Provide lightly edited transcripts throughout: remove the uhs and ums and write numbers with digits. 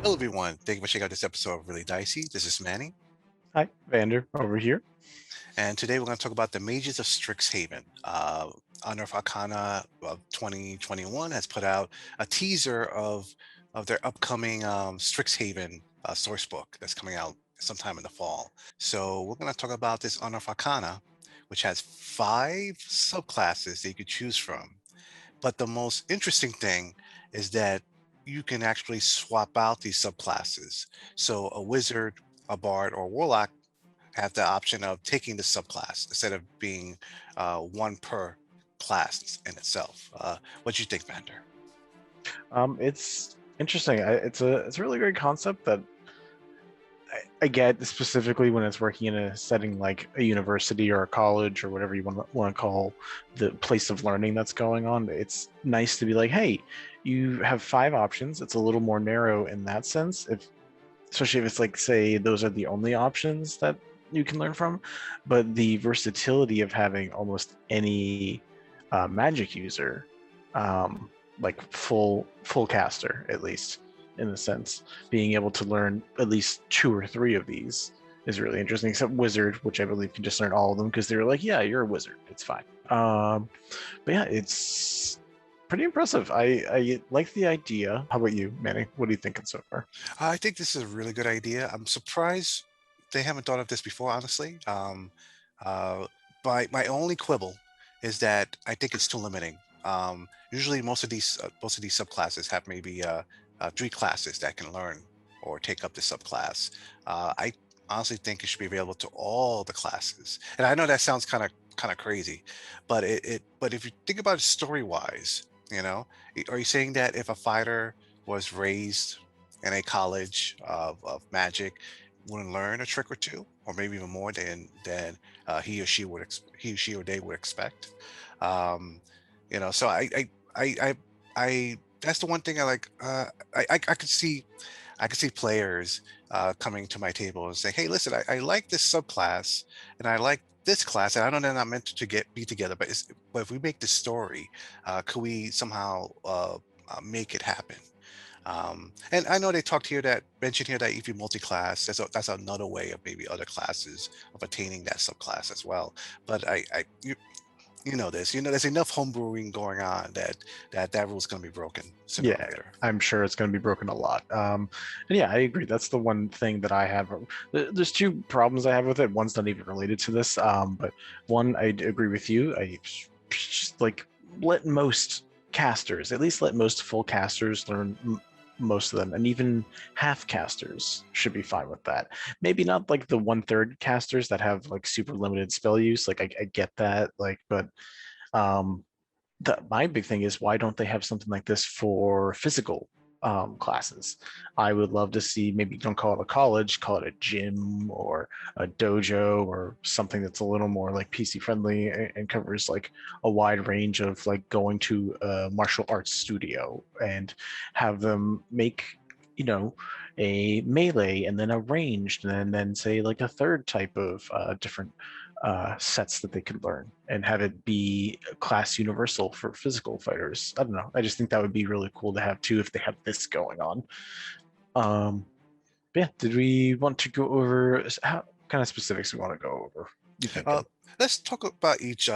Hello, everyone. Thank you for checking out this episode of Really Dicey. This is Manny, Hi, Vander over here. and today we're going to talk about the Mages of Strixhaven. Unearthed Arcana of 2021 has put out a teaser of their upcoming Strixhaven source book that's coming out sometime in the fall. So we're going to talk about this Unearthed Arcana, which has 5 subclasses that you could choose from. But the most interesting thing is that you can actually swap out these subclasses. So a wizard, a bard, or a warlock have the option of taking the subclass instead of being one per class in itself. What do you think, Vander? It's interesting. It's a really great concept that I get specifically when it's working in a setting like a university or a college or whatever you want to call the place of learning that's going on. It's nice to be like, hey, you have 5 options. It's a little more narrow in that sense. If especially if it's like, say, those are the only options that you can learn from, but the versatility of having almost any magic user, like full caster at least in a sense, being able to learn at least 2 or 3 of these is really interesting. Except wizard, which I believe can just learn all of them because they're like, yeah, you're a wizard, it's fine. But yeah, it's pretty impressive. I like the idea. How about you, Manny? What are you thinking so far? I think this is a really good idea. I'm surprised they haven't thought of this before, honestly. Uh, my only quibble is that I think it's too limiting. Usually, most of these subclasses have maybe 3 classes that can learn or take up the subclass. I honestly think it should be available to all the classes. And I know that sounds kind of crazy, but but if you think about it story wise, are you saying that if a fighter was raised in a college of magic wouldn't learn a trick or two, or maybe even more than he or she or they would expect. Um, so I that's the one thing I like. I could see players coming to my table and saying, "Hey, listen, I like this subclass, and I like this class, and I know they're not meant to get be together, but if we make the story, could we somehow make it happen?" And I know they mentioned here that if you multi-class, that's another way of maybe other classes of attaining that subclass as well. But you know this, there's enough homebrewing going on that rule is going to be broken sooner or Yeah, later. I'm sure it's going to be broken a lot. And yeah, I agree. That's the one thing that I have. There's 2 problems I have with it. One's not even related to this. But one, I agree with you. I just like let most casters, at least let most full casters learn most of them, and even half casters should be fine with that. Maybe not like the 1/3 casters that have like super limited spell use. Like I get that. Like, but um my big thing is why don't they have something like this for physical classes? I would love to see, maybe don't call it a college, call it a gym or a dojo or something that's a little more like PC friendly and covers like a wide range of like going to a martial arts studio and have them make, you know, a melee and then a ranged and then say like a third type of different sets that they could learn and have it be class universal for physical fighters. I don't know. I just think that would be really cool to have too if they have this going on. Um, yeah, did we want to go over how kind of specifics we want to go over? You Uh, thinking? let's talk about each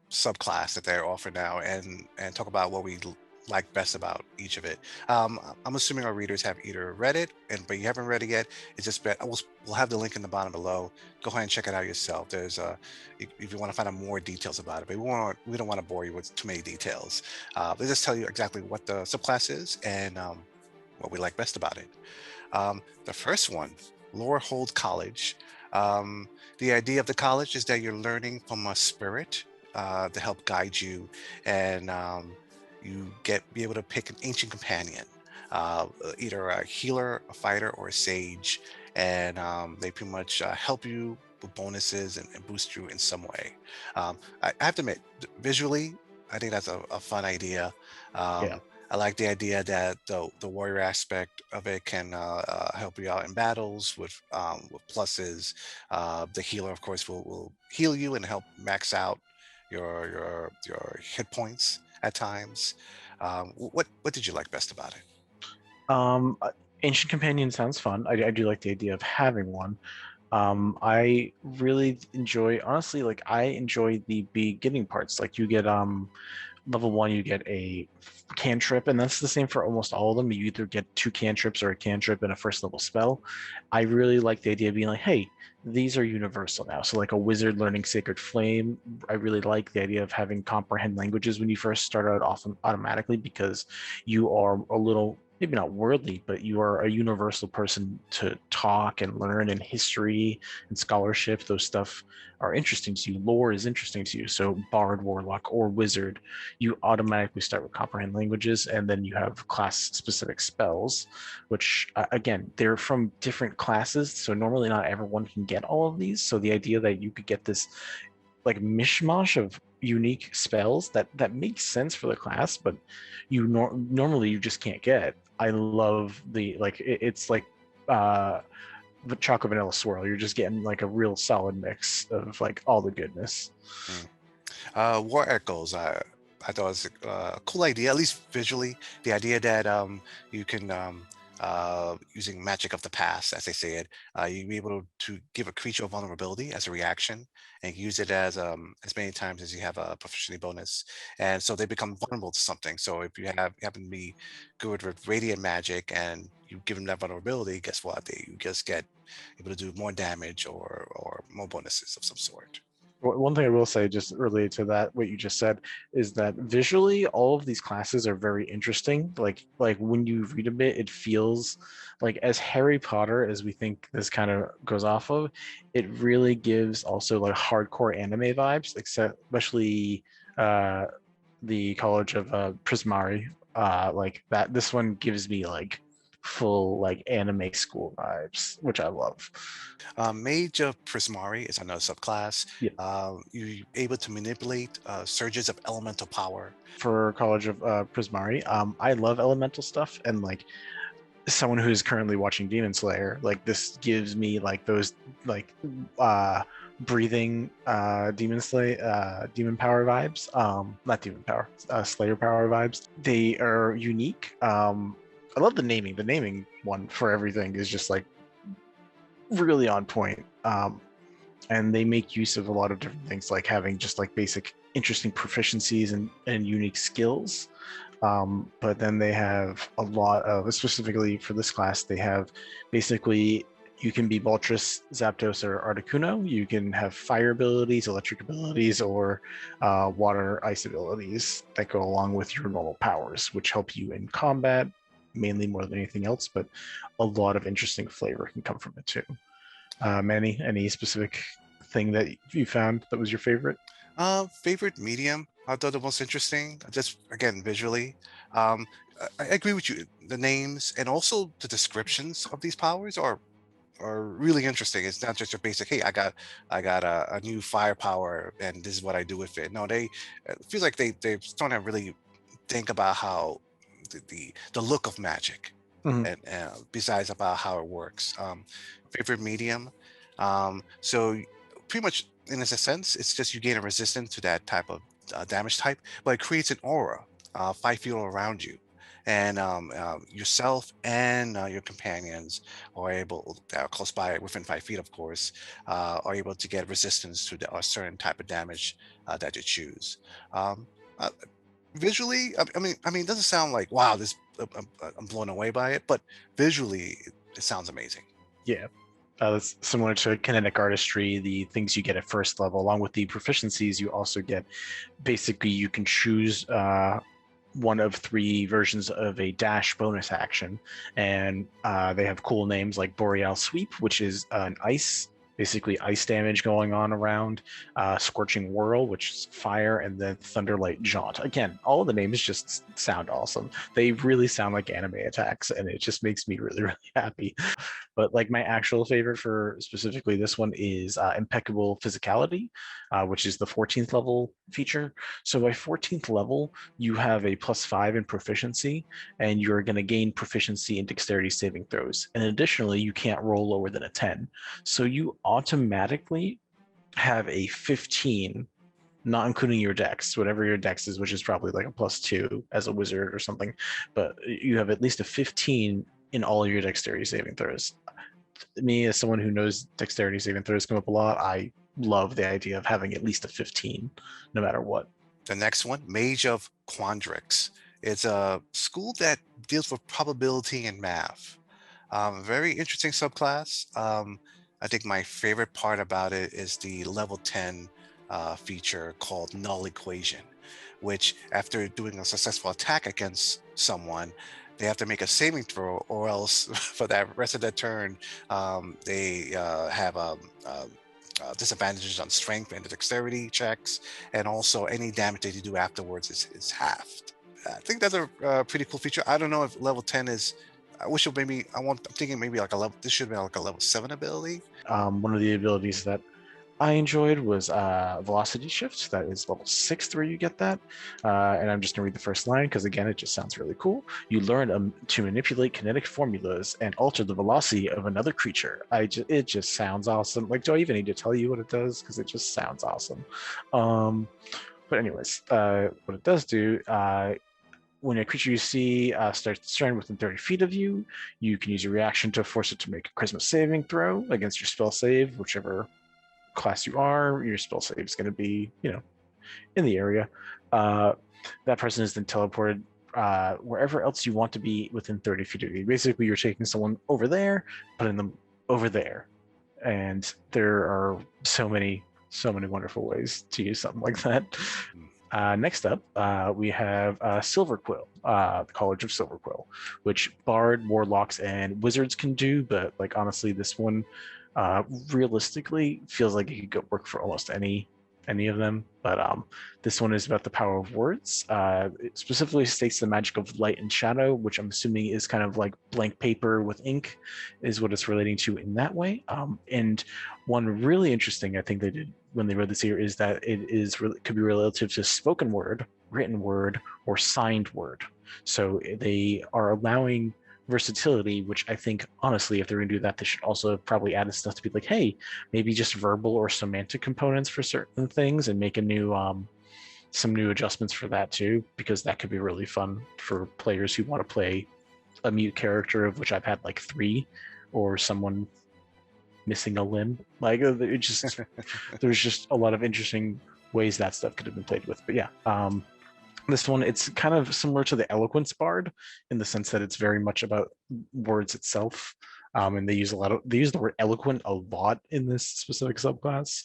subclass that they're offering now, and talk about what we like best about each of it. I'm assuming our readers have either read it, but you haven't read it yet. It's just we'll have the link in the bottom below. Go ahead and check it out yourself. There's if you want to find out more details about it, but we don't want to bore you with too many details. Let's just tell you exactly what the subclass is and what we like best about it. The first one, Lorehold College. Um, the idea of the college is that you're learning from a spirit to help guide you, and you be able to pick an ancient companion, either a healer, a fighter, or a sage, and they pretty much help you with bonuses and boost you in some way. I have to admit, visually, I think that's a fun idea. Yeah. I like the idea that the warrior aspect of it can help you out in battles with pluses. The healer, of course, will heal you and help max out your hit points at times. What did you like best about it? Um, Ancient Companion sounds fun. I do like the idea of having one. I really enjoy, honestly, like I enjoy the beginning parts. Like you get level one, you get a cantrip, and that's the same for almost all of them. You either get two cantrips or a cantrip and a first level spell. I really like the idea of being like, hey, these are universal now. So like a wizard learning Sacred Flame, I really like the idea of having comprehend languages when you first start out often automatically because you are a little maybe not worldly, but you are a universal person to talk and learn, and history and scholarship, those stuff are interesting to you. Lore is interesting to you. So bard, warlock, or wizard, you automatically start with comprehend languages, and then you have class specific spells, which again, they're from different classes. So normally not everyone can get all of these. So the idea that you could get this like mishmash of unique spells that makes sense for the class, but normally you just can't get. I love the like it's like uh the chocolate vanilla swirl. You're just getting like a real solid mix of like all the goodness. Mm. War Echoes. I thought it was a cool idea, at least visually. The idea that you can, using magic of the past, as they say it, you'll be able to give a creature a vulnerability as a reaction and use it as many times as you have a proficiency bonus. And so they become vulnerable to something. So if you happen to be good with radiant magic and you give them that vulnerability, guess what? You just get able to do more damage or more bonuses of some sort. One thing I will say, just related to that, what you just said, is that visually, all of these classes are very interesting. Like when you read a bit, it feels like as Harry Potter as we think this kind of goes off of, it really gives also like hardcore anime vibes, except especially uh, the College of Prismari. Like that, this one gives me like full like anime school vibes, which I love. Mage of Prismari is another subclass. Yeah. You're able to manipulate surges of elemental power. For College of Prismari. I love elemental stuff, and like someone who's currently watching Demon Slayer, like this gives me like those like uh breathing demon power vibes. Not demon power, Slayer power vibes. They are unique. I love the naming. The naming one for everything is just like really on point. And they make use of a lot of different things like having just like basic interesting proficiencies and unique skills, but then they have a lot of, specifically for this class, they have basically you can be Baltris, Zapdos, or Articuno. You can have fire abilities, electric abilities, or water ice abilities that go along with your normal powers, which help you in combat mainly more than anything else, but a lot of interesting flavor can come from it too. Manny, any specific thing that you found that was your favorite? Favorite medium? I thought the most interesting, just again visually. Um, I agree with you. The names and also the descriptions of these powers are really interesting. It's not just your basic, hey, I got a new firepower and this is what I do with it. No, they it feels like they're starting to really think about how the look of magic Mhm. and besides about how it works. Favorite medium. So pretty much in a sense, it's just you gain a resistance to that type of damage type, but it creates an aura 5 feet all around you. And yourself and your companions are able, that are close by, within 5 feet, of course, are able to get resistance to a certain type of damage that you choose. Um, uh, Visually, it doesn't sound like wow, this I'm blown away by it, but visually, it sounds amazing. Yeah. That's similar to kinetic artistry, the things you get at first level, along with the proficiencies, you also get basically you can choose one of three versions of a dash bonus action, and they have cool names like Boreal Sweep, which is an ice, basically ice damage going on around, Scorching Whirl, which is fire, and then Thunderlight Jaunt. Again, all of the names just sound awesome. They really sound like anime attacks, and it just makes me really, really happy. But like my actual favorite for specifically this one is Impeccable Physicality, which is the 14th level feature. So by 14th level, you have a +5 in proficiency, and you're going to gain proficiency in dexterity saving throws. And additionally, you can't roll lower than a 10. So you automatically have a 15, not including your dex, whatever your dex is, which is probably like a +2 as a wizard or something. But you have at least a 15 in all your dexterity saving throws. Me, as someone who knows dexterity saving throws come up a lot, I love the idea of having at least a 15, no matter what. The next one, Mage of Quandrix. It's a school that deals with probability and math. Very interesting subclass. I think my favorite part about it is the level 10 feature called Null Equation, which after doing a successful attack against someone, they have to make a saving throw, or else for that rest of their turn, they have disadvantages on strength and dexterity checks, and also any damage that you do afterwards is halved. I think that's a pretty cool feature. I don't know if level 10 is. I wish it maybe. I'm thinking maybe like a level. This should be like a level 7 ability. One of the abilities that I enjoyed was Velocity Shift. That is level 6 where you get that. And I'm just going to read the first line because, again, it just sounds really cool. You learn to manipulate kinetic formulas and alter the velocity of another creature. It just sounds awesome. Like, do I even need to tell you what it does? Because it just sounds awesome. But anyways, what it does do, when a creature you see starts destroying within 30 feet of you, you can use your reaction to force it to make a charisma saving throw against your spell save, whichever class you are. Your spell save is going to be, in the area. That person is then teleported wherever else you want to be within 30 feet of you. Basically, you're taking someone over there, putting them over there. And there are so many wonderful ways to use something like that. Next up, we have Silverquill, the College of Silverquill, which Bard, Warlocks, and Wizards can do, but like honestly, this one realistically feels like it could go work for almost any of them. But this one is about the power of words. It specifically states the magic of light and shadow, which I'm assuming is kind of like blank paper with ink, is what it's relating to in that way. And one really interesting, I think they did when they wrote this here, is that could be relative to spoken word, written word, or signed word. So they are allowing versatility, which I think honestly, if they're going to do that, they should also probably add stuff to be like, hey, maybe just verbal or semantic components for certain things, and make a new some new adjustments for that too, because that could be really fun for players who want to play a mute character, of which I've had like 3, or someone missing a limb. Like it just there's just a lot of interesting ways that stuff could have been played with. But yeah, this one, it's kind of similar to the Eloquence Bard in the sense that it's very much about words itself. And they use the word eloquent a lot in this specific subclass.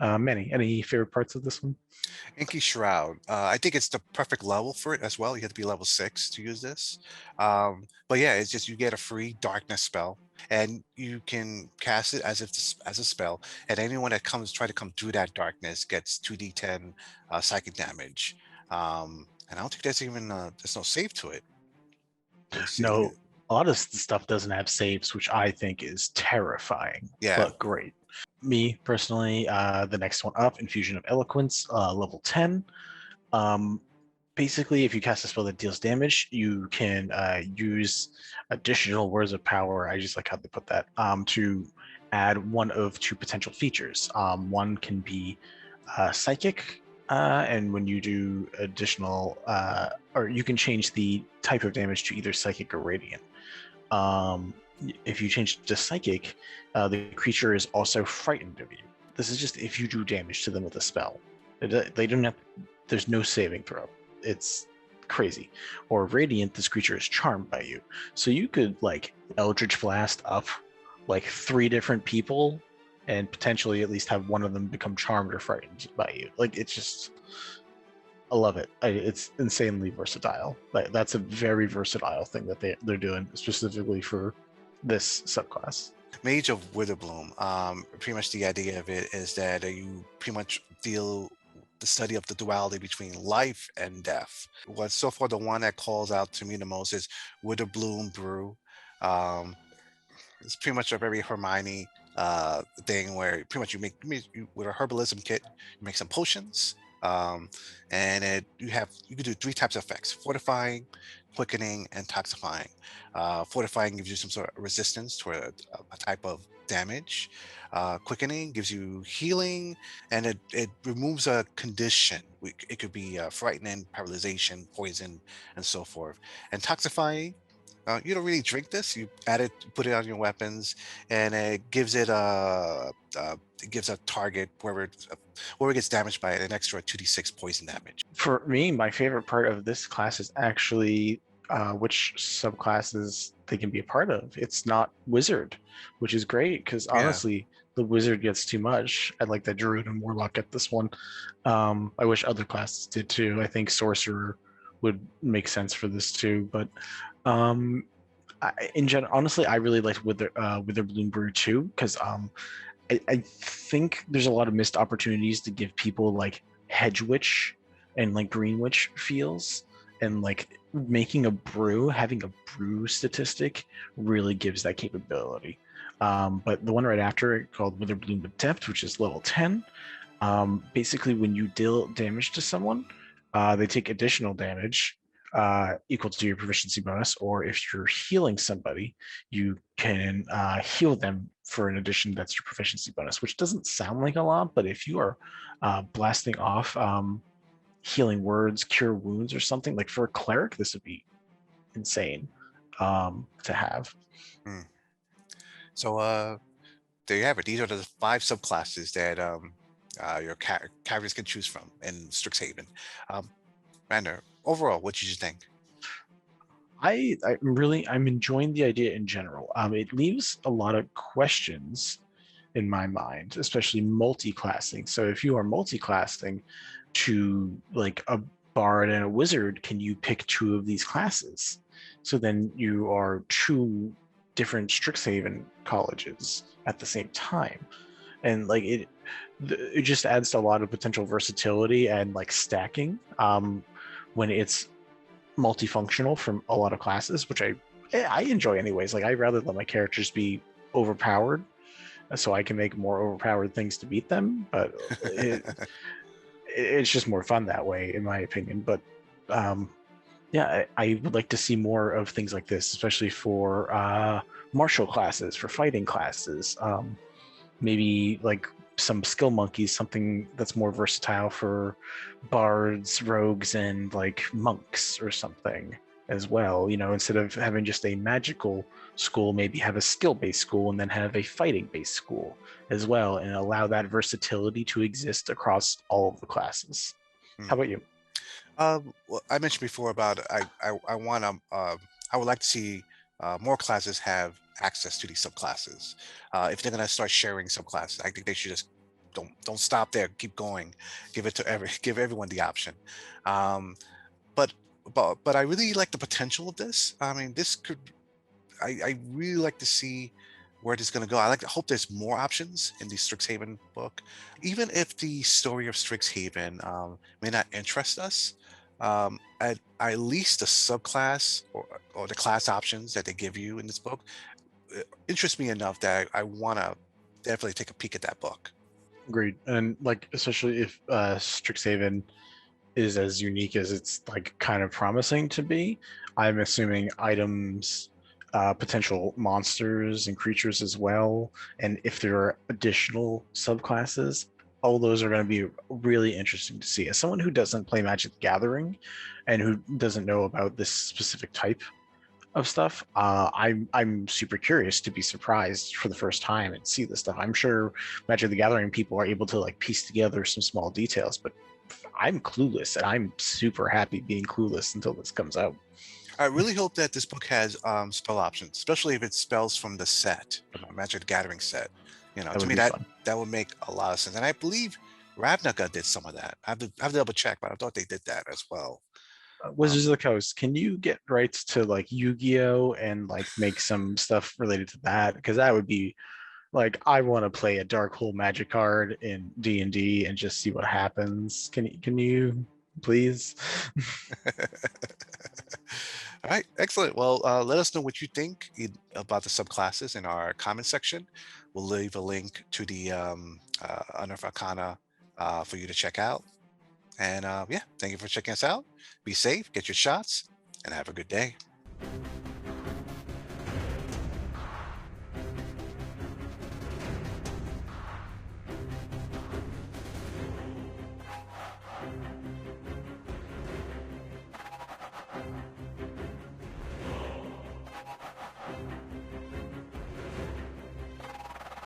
Any favorite parts of this one? Inky Shroud. I think it's the perfect level for it as well. You have to be level 6 to use this. But yeah, it's just you get a free darkness spell, and you can cast it as if as a spell. And anyone that try to come through that darkness gets 2d10 psychic damage. And I don't think there's no save to it. Let me see. No, a lot of stuff doesn't have saves, which I think is terrifying, Yeah. but great. Me personally, the next one up, Infusion of Eloquence, level 10. Um, Basically, if you cast a spell that deals damage, you can use additional words of power. I just like how they put that, to add one of 2 potential features. One can be psychic, and when you do additional, or you can change the type of damage to either psychic or radiant. Um, if you change to psychic, the creature is also frightened of you. This is just if you do damage to them with a spell. They don't have. There's no saving throw. It's crazy. Or radiant, this creature is charmed by you. So you could like Eldritch Blast up like 3 different people and potentially at least have one of them become charmed or frightened by you. Like it's just, I love it. It's insanely versatile. Like that's a very versatile thing that they're doing specifically for this subclass. Mage of Witherbloom. Pretty much the idea of it is that you pretty much deal the study of the duality between life and death. What's so far the one that calls out to me the most is Witherbloom Brew. Um, it's pretty much a very Hermione thing where pretty much with a herbalism kit, you make some potions. And you can do 3 types of effects: fortifying, quickening, and toxifying. Fortifying gives you some sort of resistance to a type of damage. Quickening gives you healing, and it removes a condition. It could be frightening, paralyzation, poison, and so forth. And toxifying You don't really drink this. You add it, put it on your weapons, and it gives a target wherever it gets damaged by it an extra 2d6 poison damage. For me, my favorite part of this class is actually which subclasses they can be a part of. It's not wizard, which is great because Yeah. honestly, the wizard gets too much. I like that druid and warlock get this one. I wish other classes did too. I think sorcerer would make sense for this too, but um, in general, honestly, I really liked Witherbloom Brew too because I think there's a lot of missed opportunities to give people like hedge witch and like green witch feels, and like making a brew, having a brew statistic really gives that capability. But the one right after it called Witherbloom Adept, which is level 10, basically when you deal damage to someone, they take additional damage equal to your proficiency bonus, or if you're healing somebody, you can heal them for an addition that's your proficiency bonus, which doesn't sound like a lot, but if you are blasting off healing words, cure wounds, or something like for a cleric, this would be insane to have. Hmm. So there you have it. These are the 5 subclasses that your characters can choose from in Strixhaven. Um, Rander, overall, what did you think? I'm enjoying the idea in general. It leaves a lot of questions in my mind, especially multi-classing. So if you are multi-classing to like a bard and a wizard, can you pick two of these classes? So then you are two different Strixhaven colleges at the same time. And like it just adds to a lot of potential versatility and like stacking when it's multifunctional from a lot of classes, which I enjoy anyways. Like I'd rather let my characters be overpowered so I can make more overpowered things to beat them. But it's just more fun that way, in my opinion. But um, yeah, I would like to see more of things like this, especially for martial classes, for fighting classes. Maybe like some skill monkeys, something that's more versatile for bards, rogues, and like monks or something as well. You know, instead of having just a magical school, maybe have a skill based school and then have a fighting based school as well, and allow that versatility to exist across all of the classes. Hmm. How about you? Well, I mentioned before about I want to I would like to see more classes have access to these subclasses. If they're gonna start sharing subclasses, I think they should just don't stop there. Keep going. Give it to give everyone the option. Um, but but I really like the potential of this. I mean, this could I really like to see where this is going to go. I like to hope there's more options in the Strixhaven book, even if the story of Strixhaven may not interest us. At least the subclass or the class options that they give you in this book interest me enough that I want to definitely take a peek at that book. Agreed. And like, especially if Strixhaven is as unique as it's like kind of promising to be. I'm assuming items, potential monsters and creatures as well, and if there are additional subclasses, all those are going to be really interesting to see. As someone who doesn't play Magic the Gathering and who doesn't know about this specific type of stuff, I'm super curious to be surprised for the first time and see this stuff. I'm sure Magic the Gathering people are able to like piece together some small details, but I'm clueless, and I'm super happy being clueless until this comes out. I really hope that this book has spell options, especially if it's spells from the set, from the Magic the Gathering set. You know, That to would me be fun. that would make a lot of sense, and I believe Ravnica did some of that. I have to double check, but I thought they did that as well. Wizards Um, of the Coast, can you get rights to like Yu-Gi-Oh and like make some stuff related to that? Because that would be like I want to play a Dark Hole Magic card in D&D and just see what happens. Can you please? all right, excellent. Well, let us know what you think about the subclasses in our comment section. We'll leave a link to the Unearthed Arcana for you to check out. And yeah, thank you for checking us out. Be safe, get your shots, and have a good day.